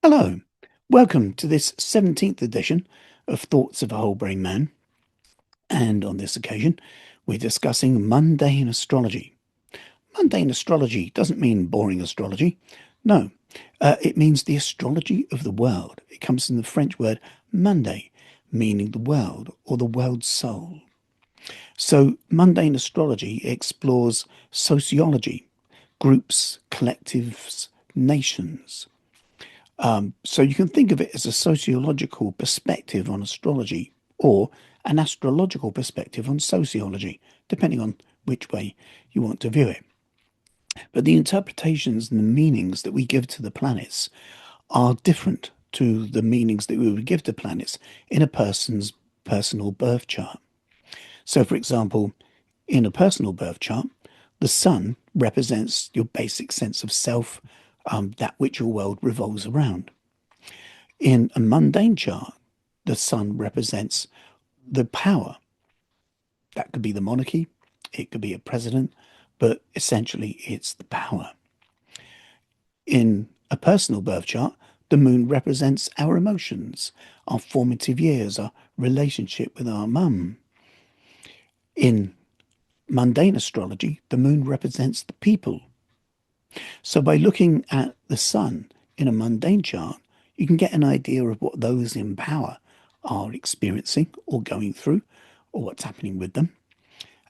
Hello, welcome to this 17th edition of Thoughts of a Whole Brain Man. And on this occasion, we're discussing mundane astrology. Mundane astrology doesn't mean boring astrology. No, it means the astrology of the world. It comes from the French word monde, meaning the world or the world's soul. So, mundane astrology explores sociology, groups, collectives, nations. So you can think of it as a sociological perspective on astrology or an astrological perspective on sociology, depending on which way you want to view it. But the interpretations and the meanings that we give to the planets are different to the meanings that we would give to planets in a person's personal birth chart. So, for example, in a personal birth chart, the sun represents your basic sense of self, that which your world revolves around. In a mundane chart, the sun represents the power. That could be the monarchy, it could be a president, but essentially it's the power. In a personal birth chart, the moon represents our emotions, our formative years, our relationship with our mum. In mundane astrology, the moon represents the people. So by looking at the sun in a mundane chart, you can get an idea of what those in power are experiencing or going through, or what's happening with them.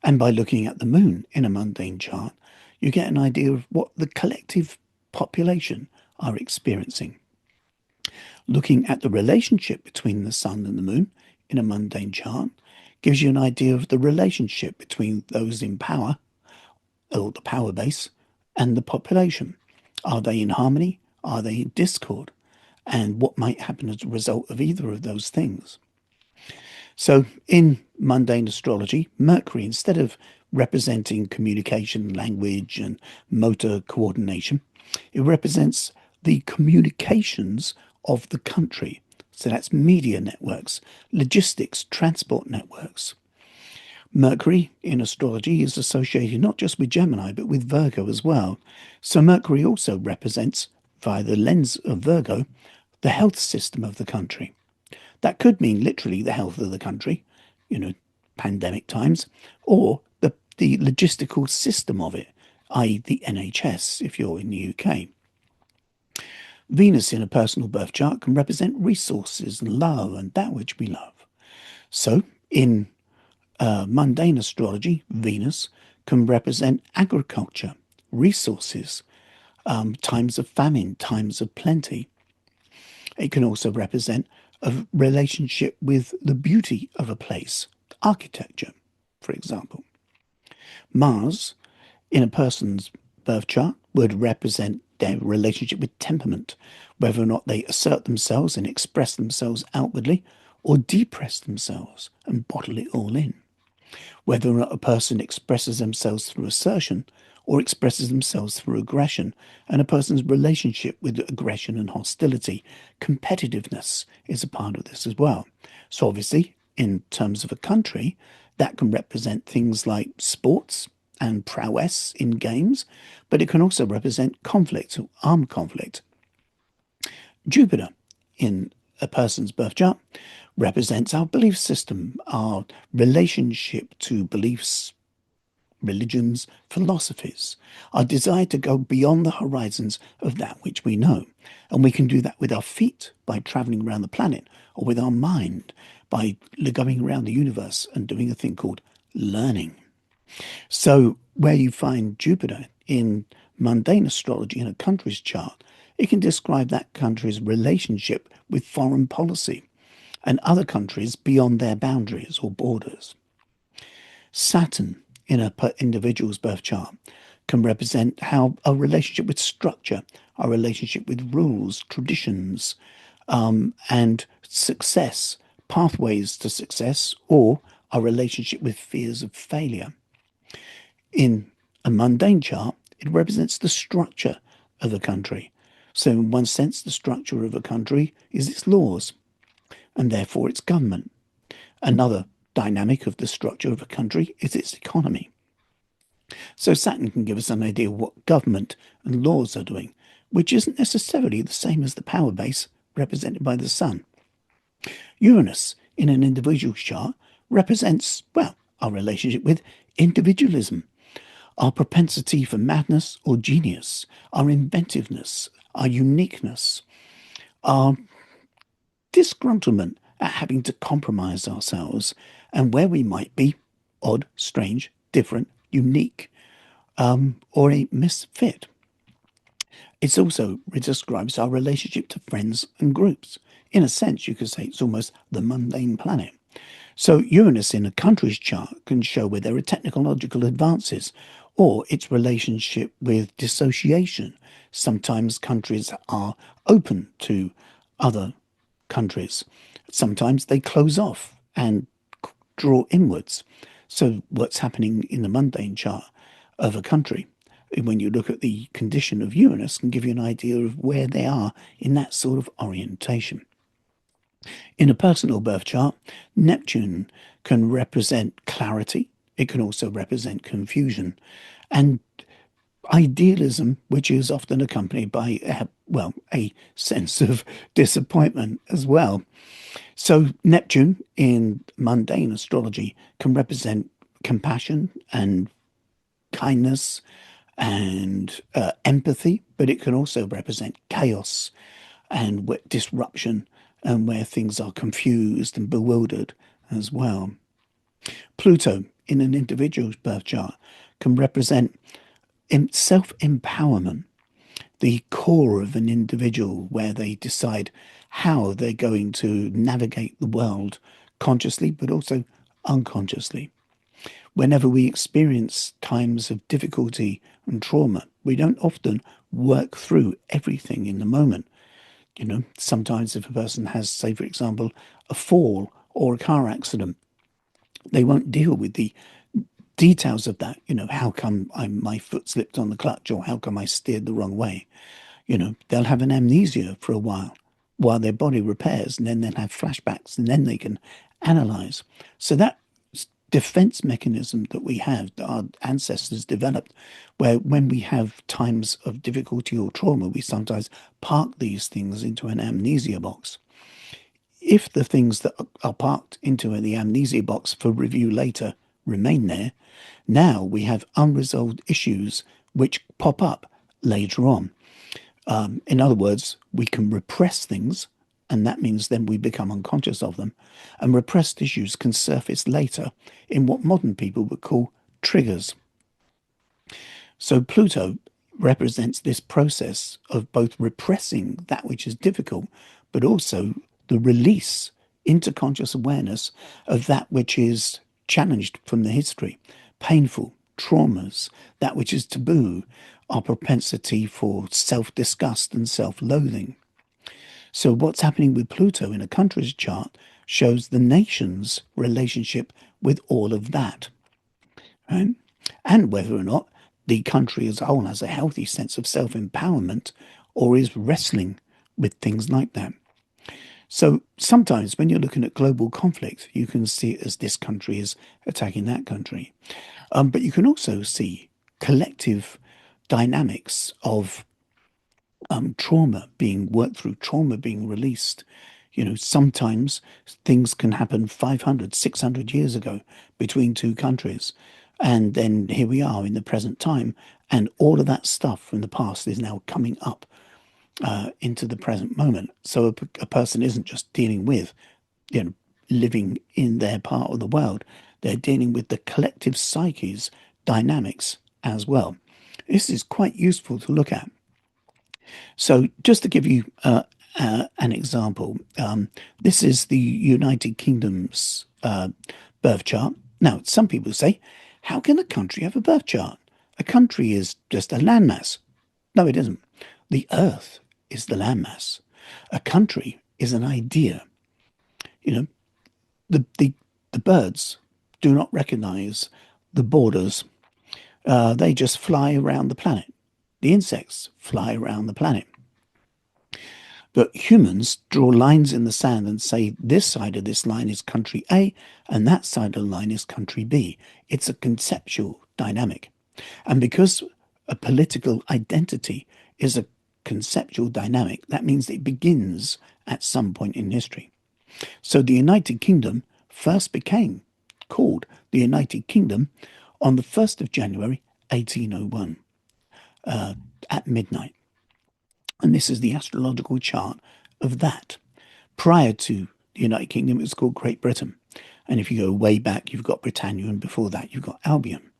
And by looking at the moon in a mundane chart, you get an idea of what the collective population are experiencing. Looking at the relationship between the sun and the moon in a mundane chart gives you an idea of the relationship between those in power, or the power base, and the population. Are they in harmony? Are they in discord? And what might happen as a result of either of those things? So, in mundane astrology, Mercury, instead of representing communication, language, and motor coordination, it represents the communications of the country. So, that's media networks, logistics, transport networks. Mercury in astrology is associated not just with Gemini, but with Virgo as well. So, Mercury also represents, via the lens of Virgo, the health system of the country. That could mean literally the health of the country, pandemic times, or the logistical system of it, i.e., the NHS, if you're in the UK. Venus in a personal birth chart can represent resources and love and that which we love. So, in mundane astrology, Venus can represent agriculture, resources, times of famine, times of plenty. It can also represent a relationship with the beauty of a place, architecture, for example. Mars, in a person's birth chart, would represent their relationship with temperament, whether or not they assert themselves and express themselves outwardly, or depress themselves and bottle it all in. Whether or not a person expresses themselves through assertion or expresses themselves through aggression, and a person's relationship with aggression and hostility. Competitiveness is a part of this as well. So, obviously, in terms of a country, that can represent things like sports and prowess in games, but it can also represent conflict or armed conflict. Jupiter in a person's birth chart represents our belief system, our relationship to beliefs, religions, philosophies, our desire to go beyond the horizons of that which we know. And we can do that with our feet by traveling around the planet, or with our mind by going around the universe and doing a thing called learning. So, where you find Jupiter in mundane astrology in a country's chart, it can describe that country's relationship with foreign policy and other countries beyond their boundaries or borders. Saturn in an individual's birth chart can represent how a relationship with structure, our relationship with rules, traditions, and success, pathways to success, or our relationship with fears of failure. In a mundane chart, it represents the structure of a country. So, in one sense, the structure of a country is its laws and therefore its government. Another dynamic of the structure of a country is its economy. So Saturn can give us an idea of what government and laws are doing, which isn't necessarily the same as the power base represented by the sun. Uranus in an individual's chart represents, well, our relationship with individualism, our propensity for madness or genius, our inventiveness, our uniqueness, our disgruntlement at having to compromise ourselves, and where we might be odd, strange, different, unique, or a misfit. It also describes our relationship to friends and groups. In a sense, you could say it's almost the mundane planet. So Uranus in a country's chart can show where there are technological advances or its relationship with dissociation. Sometimes countries are open to other countries. Sometimes they close off and draw inwards. So what's happening in the mundane chart of a country, when you look at the condition of Uranus, can give you an idea of where they are in that sort of orientation. In a personal birth chart, Neptune can represent clarity. It can also represent confusion and idealism, which is often accompanied by, a sense of disappointment as well. So Neptune in mundane astrology can represent compassion and kindness and empathy, but it can also represent chaos and disruption and where things are confused and bewildered as well. Pluto in an individual's birth chart can represent self-empowerment, the core of an individual where they decide how they're going to navigate the world consciously but also unconsciously. Whenever we experience times of difficulty and trauma, we don't often work through everything in the moment. Sometimes if a person has, say, for example, a fall or a car accident, they won't deal with the details of that. How come my foot slipped on the clutch, or how come I steered the wrong way? They'll have an amnesia for a while their body repairs, and then they'll have flashbacks, and then they can analyze. So that defense mechanism that we have, that our ancestors developed, where when we have times of difficulty or trauma, we sometimes park these things into an amnesia box. If the things that are parked into the amnesia box for review later remain there, now we have unresolved issues which pop up later on. In other words, we can repress things, and that means then we become unconscious of them. And repressed issues can surface later in what modern people would call triggers. So Pluto represents this process of both repressing that which is difficult, but also the release into conscious awareness of that which is challenged from the history, painful, traumas, that which is taboo, our propensity for self-disgust and self-loathing. So what's happening with Pluto in a country's chart shows the nation's relationship with all of that, right? And whether or not the country as a whole has a healthy sense of self-empowerment or is wrestling with things like that. So sometimes when you're looking at global conflict, you can see it as this country is attacking that country. But you can also see collective dynamics of trauma being worked through, trauma being released. Sometimes things can happen 500, 600 years ago between two countries. And then here we are in the present time. And all of that stuff from the past is now coming up into the present moment. So a person isn't just dealing with, living in their part of the world. They're dealing with the collective psyche's dynamics as well. This is quite useful to look at. So just to give you an example, this is the United Kingdom's birth chart. Now, some people say, how can a country have a birth chart? A country is just a landmass. No, it isn't. The Earth is the landmass. A country is an idea. The birds do not recognize the borders. They just fly around the planet. The insects fly around the planet. But humans draw lines in the sand and say this side of this line is country A and that side of the line is country B. It's a conceptual dynamic. And because a political identity is a conceptual dynamic, that means it begins at some point in history. So the United Kingdom first became called the United Kingdom on the 1st of January 1801 at midnight. And this is the astrological chart of that. Prior to the United Kingdom, it was called Great Britain. And if you go way back, you've got Britannia, and before that, you've got Albion.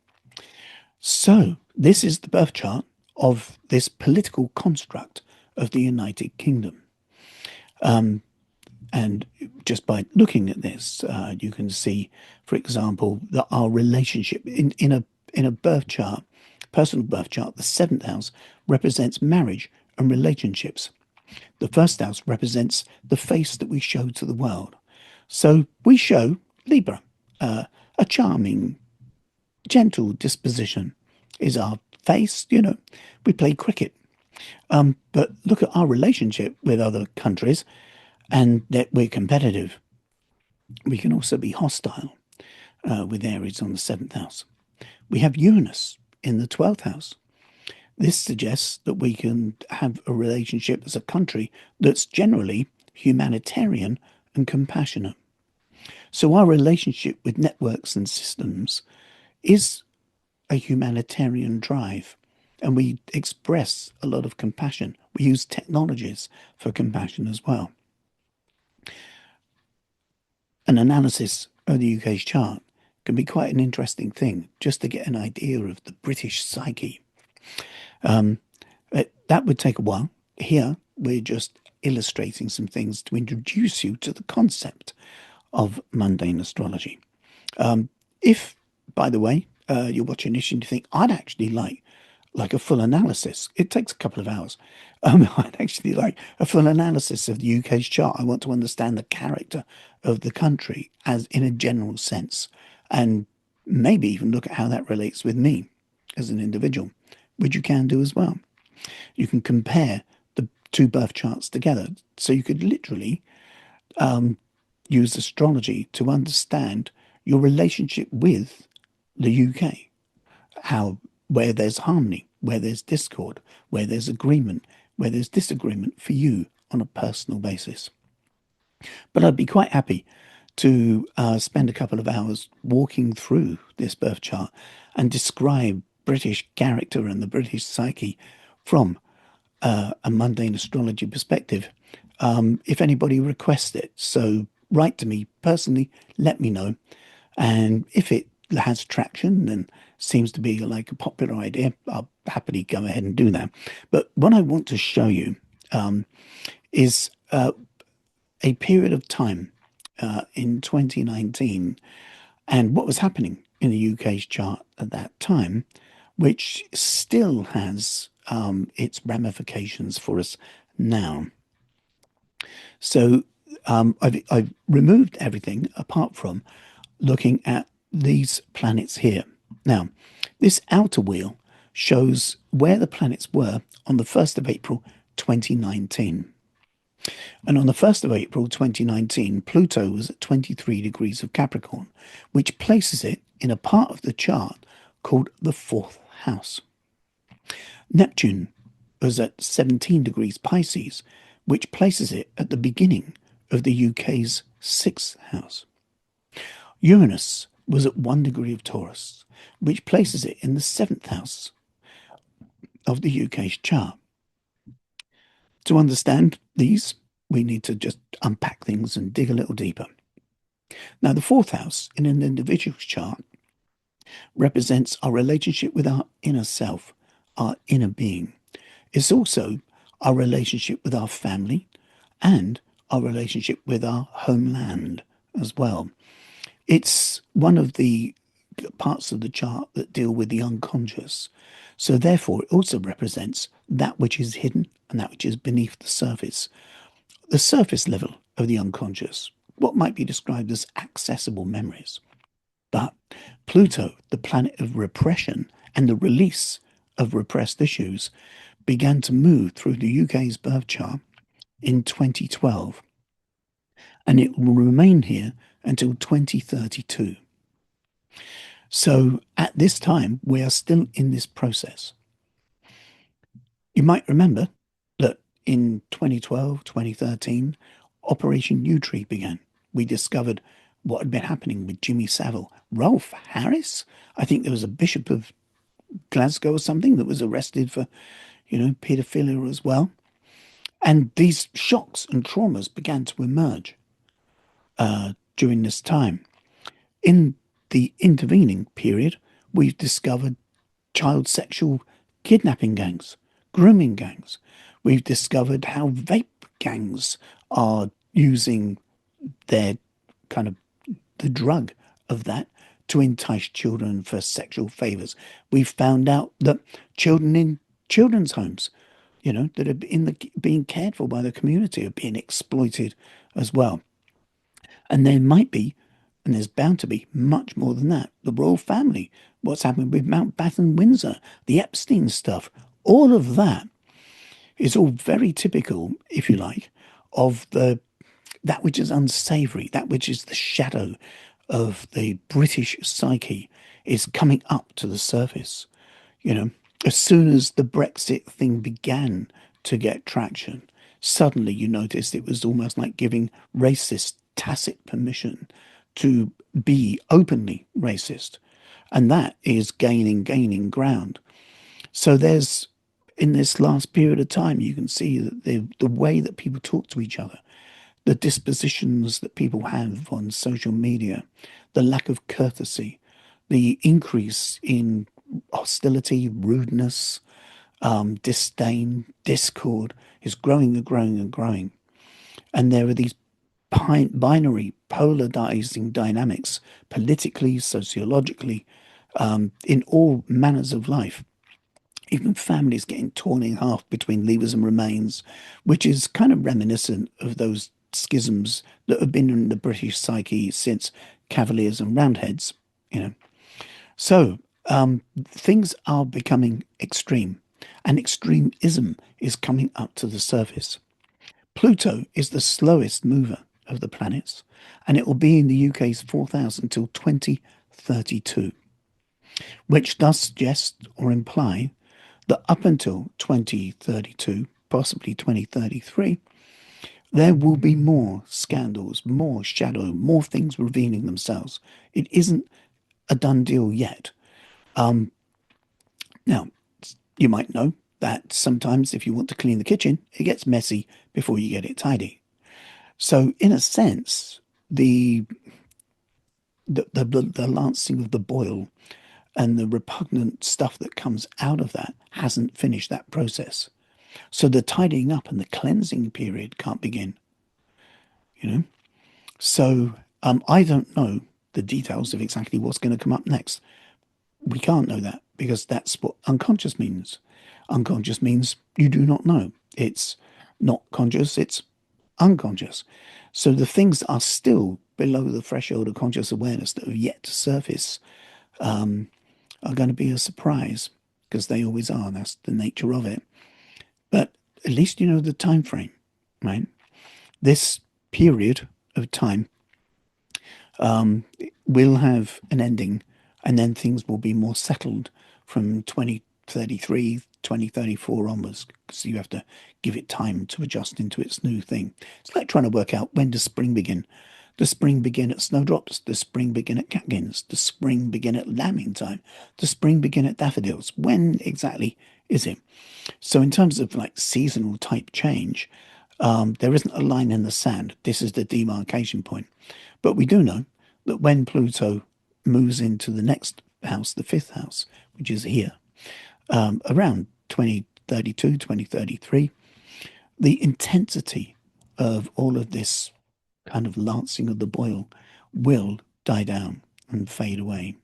So this is the birth chart of this political construct of the United Kingdom. And just by looking at this, you can see, for example, that our relationship in a birth chart, personal birth chart, the seventh house represents marriage and relationships. The first house represents the face that we show to the world. So we show Libra, a charming, gentle disposition is our face. We play cricket. But look at our relationship with other countries, and that we're competitive. We can also be hostile with Aries on the seventh house. We have Uranus in the 12th house. This suggests that we can have a relationship as a country that's generally humanitarian and compassionate. So our relationship with networks and systems is a humanitarian drive, and we express a lot of compassion. We use technologies for compassion as well. An analysis of the UK's chart can be quite an interesting thing, just to get an idea of the British psyche. That would take a while. Here, we're just illustrating some things to introduce you to the concept of mundane astrology. If, by the way, you're watching this and you think, I'd actually like a full analysis. It takes a couple of hours. I'd actually like a full analysis of the UK's chart. I want to understand the character of the country as in a general sense, and maybe even look at how that relates with me as an individual, which you can do as well. You can compare the two birth charts together. So you could literally use astrology to understand your relationship with the UK, where there's harmony, where there's discord, where there's agreement, where there's disagreement for you on a personal basis. But I'd be quite happy to spend a couple of hours walking through this birth chart and describe British character and the British psyche from a mundane astrology perspective, if anybody requests it. So write to me personally, let me know. And if it has traction and seems to be like a popular idea, I'll happily go ahead and do that. But what I want to show you is a period of time in 2019 and what was happening in the UK's chart at that time, which still has its ramifications for us now. So I've removed everything apart from looking at these planets here. Now, this outer wheel shows where the planets were on the 1st of April 2019. And on the 1st of April 2019, Pluto was at 23 degrees of Capricorn, which places it in a part of the chart called the 4th house. Neptune was at 17 degrees Pisces, which places it at the beginning of the UK's 6th house. Uranus was at 1 degree of Taurus, which places it in the 7th house of the UK's chart. To understand these, we need to just unpack things and dig a little deeper. Now, the 4th house in an individual's chart represents our relationship with our inner self, our inner being. It's also our relationship with our family and our relationship with our homeland as well. It's one of the parts of the chart that deal with the unconscious. So therefore, it also represents that which is hidden and that which is beneath the surface level of the unconscious, what might be described as accessible memories. But Pluto, the planet of repression and the release of repressed issues, began to move through the UK's birth chart in 2012, and it will remain here until 2032. So at this time, we are still in this process. You might remember in 2012, 2013, Operation Yewtree began. We discovered what had been happening with Jimmy Savile. Rolf Harris, I think there was a bishop of Glasgow or something that was arrested for, paedophilia as well. And these shocks and traumas began to emerge during this time. In the intervening period, we've discovered child sexual kidnapping gangs, grooming gangs. We've discovered how vape gangs are using their kind of the drug of that to entice children for sexual favors. We've found out that children in children's homes, that are being cared for by the community are being exploited as well. And there might be, and there's bound to be much more than that. The royal family, what's happened with Mountbatten Windsor, the Epstein stuff, all of that is all very typical, if you like, of that which is unsavory, that which is the shadow of the British psyche is coming up to the surface. As soon as the Brexit thing began to get traction, suddenly you noticed it was almost like giving racists tacit permission to be openly racist. And that is gaining ground. So there's, in this last period of time, you can see that the way that people talk to each other, the dispositions that people have on social media, the lack of courtesy, the increase in hostility, rudeness, disdain, discord is growing and growing and growing. And there are these binary, polarizing dynamics, politically, sociologically, in all manners of life. Even families getting torn in half between Leavers and Remains, which is kind of reminiscent of those schisms that have been in the British psyche since Cavaliers and Roundheads, So things are becoming extreme, and extremism is coming up to the surface. Pluto is the slowest mover of the planets, and it will be in the UK's fourth house until 2032, which does suggest or imply that up until 2032, possibly 2033, there will be more scandals, more shadow, more things revealing themselves. It isn't a done deal yet. Now, you might know that sometimes if you want to clean the kitchen, it gets messy before you get it tidy. So, in a sense, the lancing of the boil and the repugnant stuff that comes out of that hasn't finished that process. So the tidying up and the cleansing period can't begin, So I don't know the details of exactly what's going to come up next. We can't know that because that's what unconscious means. Unconscious means you do not know. It's not conscious, it's unconscious. So the things are still below the threshold of conscious awareness that have yet to surface are going to be a surprise because they always are. That's the nature of it. But at least you know the time frame, right? This period of time will have an ending, and then things will be more settled from 2033, 2034 onwards, because you have to give it time to adjust into its new thing. It's like trying to work out, when does spring begin? Does spring begin at snowdrops? Does spring begin at catkins? Does spring begin at lambing time? Does spring begin at daffodils? When exactly is it? So in terms of like seasonal type change, there isn't a line in the sand. This is the demarcation point. But we do know that when Pluto moves into the next house, the fifth house, which is here, around 2032, 2033, the intensity of all of this kind of lancing of the boil will die down and fade away.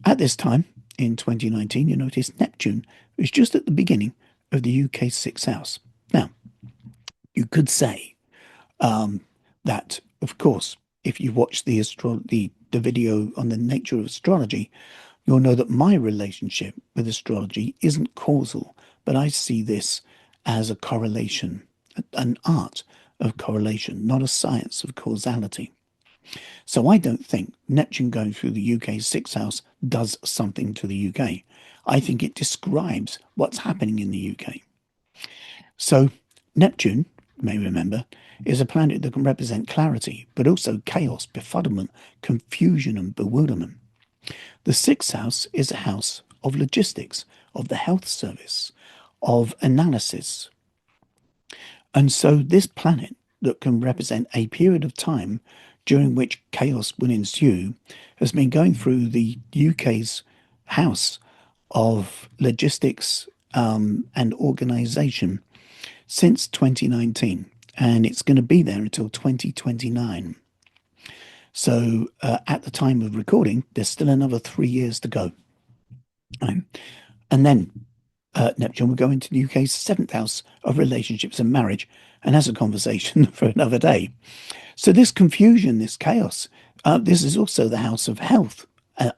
At this time, in 2019, you notice Neptune is just at the beginning of the UK's sixth house. Now, you could say that, of course, if you watch the video on the nature of astrology, you'll know that my relationship with astrology isn't causal, but I see this as a correlation, an art of correlation, not a science of causality. So I don't think Neptune going through the UK's sixth house does something to the UK. I think it describes what's happening in the UK. So Neptune, you may remember, is a planet that can represent clarity, but also chaos, befuddlement, confusion, and bewilderment. The sixth house is a house of logistics, of the health service, of analysis. And so, this planet that can represent a period of time during which chaos will ensue has been going through the UK's house of logistics and organisation since 2019, and it's going to be there until 2029. So, at the time of recording, there's still another 3 years to go. And then Neptune will go into the UK's seventh house of relationships and marriage, and has a conversation for another day. So, this confusion, this chaos, this is also the house of health,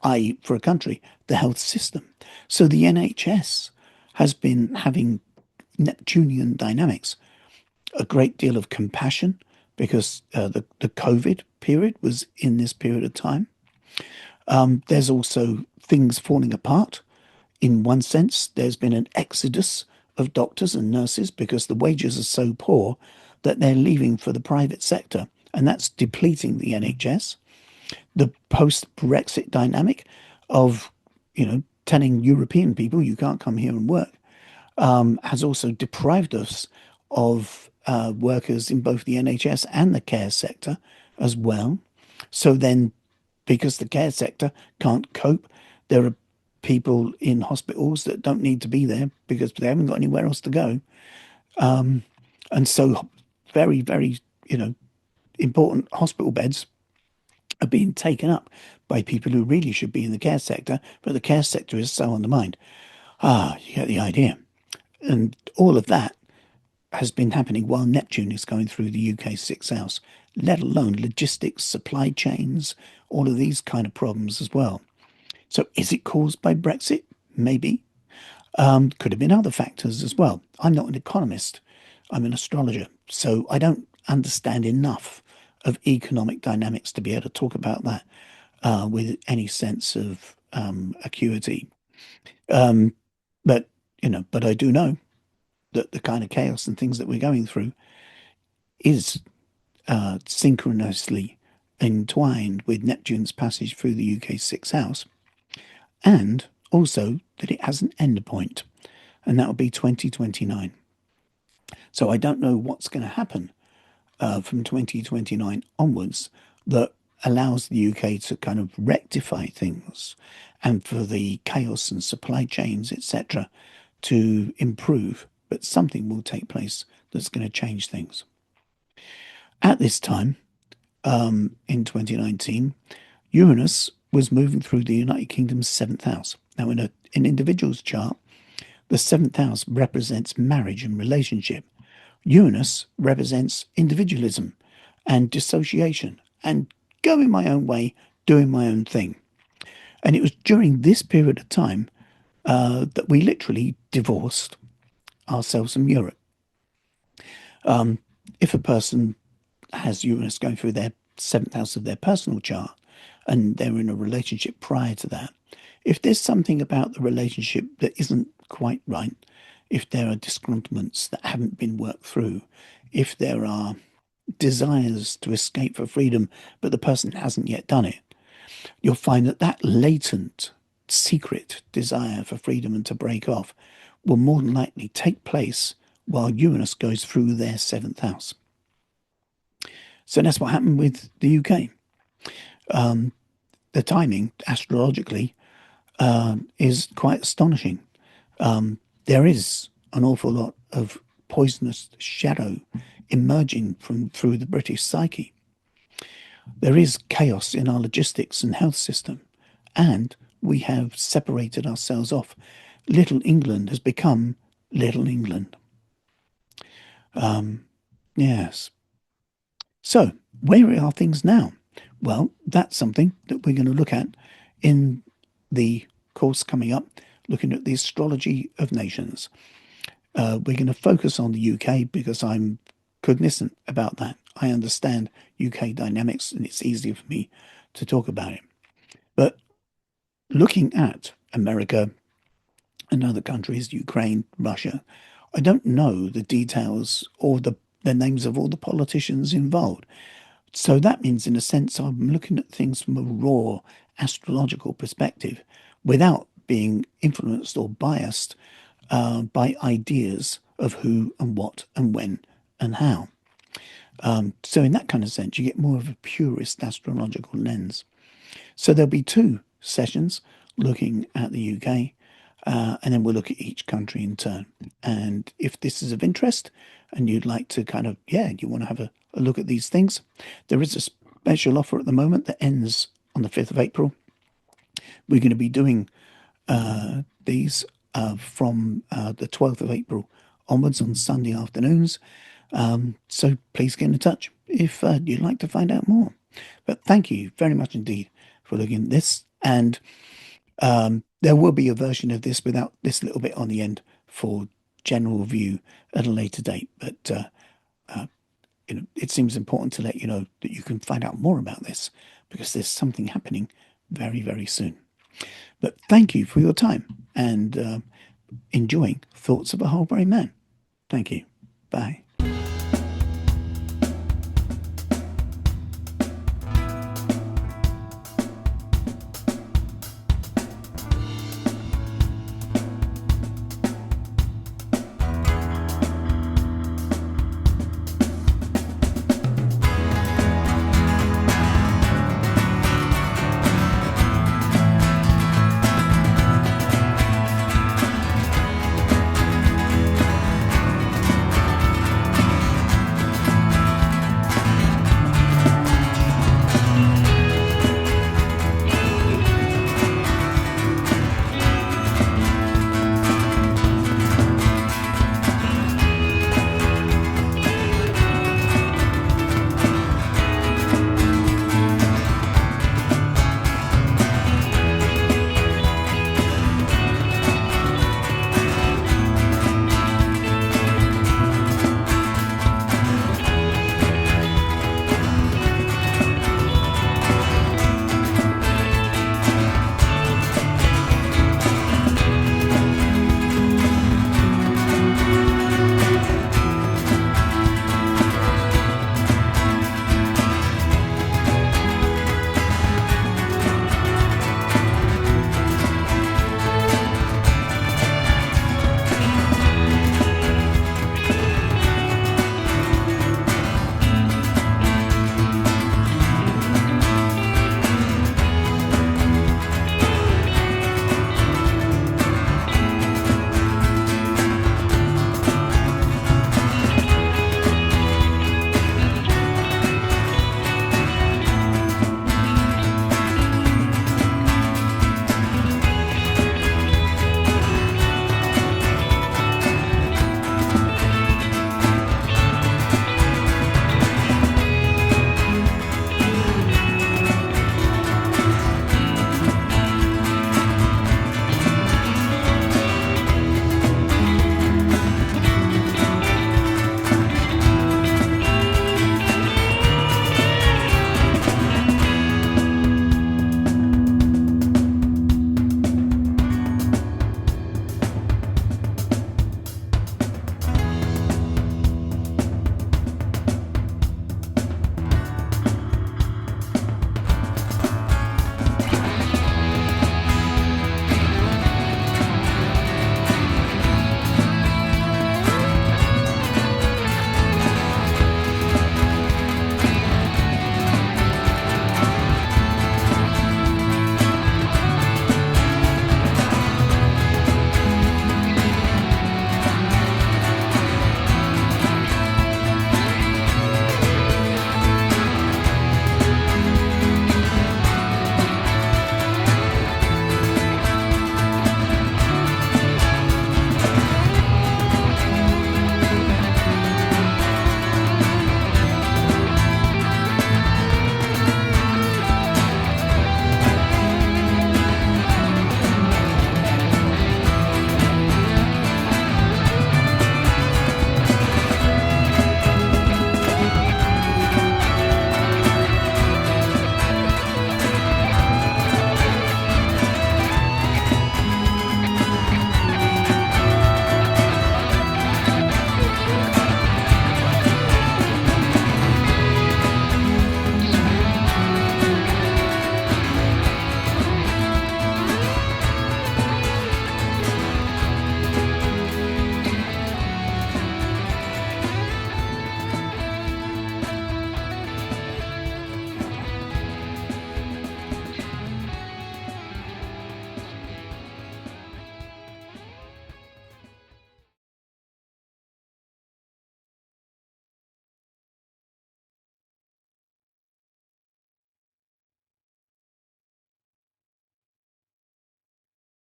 i.e., for a country, the health system. So, the NHS has been having Neptunian dynamics, a great deal of compassion because the COVID period was in this period of time. There's also things falling apart. In one sense, there's been an exodus of doctors and nurses because the wages are so poor that they're leaving for the private sector, and that's depleting the NHS. The post-Brexit dynamic of, telling European people you can't come here and work has also deprived us of workers in both the NHS and the care sector as well. So then, because the care sector can't cope, there are people in hospitals that don't need to be there because they haven't got anywhere else to go. And so very, very, important hospital beds are being taken up by people who really should be in the care sector, but the care sector is so undermined. You get the idea. And all of that has been happening while Neptune is going through the UK's sixth house, let alone logistics, supply chains, all of these kind of problems as well. So is it caused by Brexit? Maybe. Could have been other factors as well. I'm not an economist. I'm an astrologer. So I don't understand enough of economic dynamics to be able to talk about that with any sense of acuity. But I do know that the kind of chaos and things that we're going through is synchronously entwined with Neptune's passage through the UK's sixth house, and also that it has an end point, and that will be 2029. So I don't know what's going to happen from 2029 onwards that allows the UK to kind of rectify things and for the chaos and supply chains, etc., to improve. But something will take place that's going to change things. At this time, in 2019, Uranus was moving through the United Kingdom's seventh house. Now, in an individual's chart, the seventh house represents marriage and relationship. Uranus represents individualism and dissociation and going my own way, doing my own thing. And it was during this period of time that we literally divorced ourselves from Europe. If a person has Uranus going through their seventh house of their personal chart and they're in a relationship prior to that, if there's something about the relationship that isn't quite right, if there are disgruntlements that haven't been worked through, if there are desires to escape for freedom, but the person hasn't yet done it, you'll find that that latent, secret desire for freedom and to break off will more than likely take place while Uranus goes through their seventh house. So that's what happened with the UK. The timing, astrologically, is quite astonishing. There is an awful lot of poisonous shadow emerging from through the British psyche. There is chaos in our logistics and health system, and we have separated ourselves off. Little England has become Little England. Yes. So, where are things now? Well, that's something that we're going to look at in the course coming up, looking at the astrology of nations. We're going to focus on the UK because I'm cognizant about that. I understand UK dynamics and it's easier for me to talk about it. But looking at America and other countries, Ukraine, Russia, I don't know the details or the names of all the politicians involved. So that means, in a sense, I'm looking at things from a raw astrological perspective without being influenced or biased by ideas of who and what and when and how. So, in that kind of sense, you get more of a purist astrological lens. So, there'll be two sessions looking at the UK, and then we'll look at each country in turn. And if this is of interest and you'd like to kind of, yeah, you want to have a look at these things, there is a special offer at the moment that ends on the 5th of April. We're going to be doing these from the 12th of April onwards on Sunday afternoons. So please get in touch if you'd like to find out more. But thank you very much indeed for looking at this. And there will be a version of this without this little bit on the end for general view at a later date. But it seems important to let you know that you can find out more about this because there's something happening very, very soon. But thank you for your time and enjoying Thoughts of a Whole Brain Man. Thank you. Bye.